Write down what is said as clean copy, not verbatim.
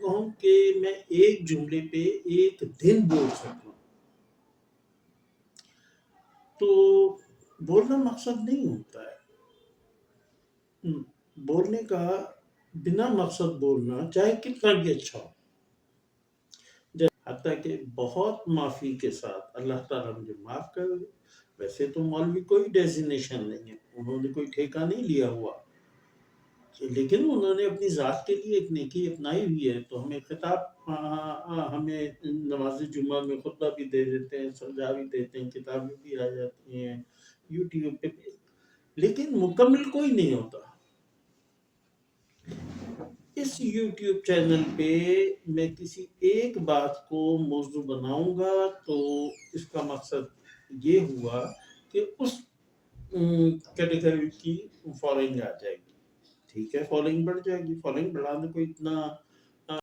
کہوں کہ میں ایک جملے پہ ایک دن بول سکوں تو بولنا مقصد نہیں ہوتا ہے. بولنے کا بنا مقصد بولنا چاہے کتنا بھی اچھا ہو، حتیٰ کہ بہت معافی کے ساتھ اللہ تعالیٰ مجھے معاف کر دے. ویسے تو مولوی کوئی ڈیزینیشن نہیں ہے، انہوں نے کوئی ٹھیکہ نہیں لیا ہوا، لیکن انہوں نے اپنی ذات کے لیے ایک نیکی اپنائی ہوئی ہے. تو ہمیں خطاب ہمیں نماز جمعہ میں خطبہ بھی دے دیتے ہیں، سمجھا بھی دیتے ہیں، کتابیں بھی آ جاتی ہیں یوٹیوب پہ بھی، لیکن مکمل کوئی نہیں ہوتا. اس یوٹیوب چینل پہ میں کسی ایک بات کو موضوع بناؤں گا تو اس کا مقصد یہ ہوا کہ اس کیٹیگری کی فالوئنگ آ جائے گی. ٹھیک ہے، فالوئنگ بڑھ جائے گی. فالوئنگ بڑھانے کو اتنا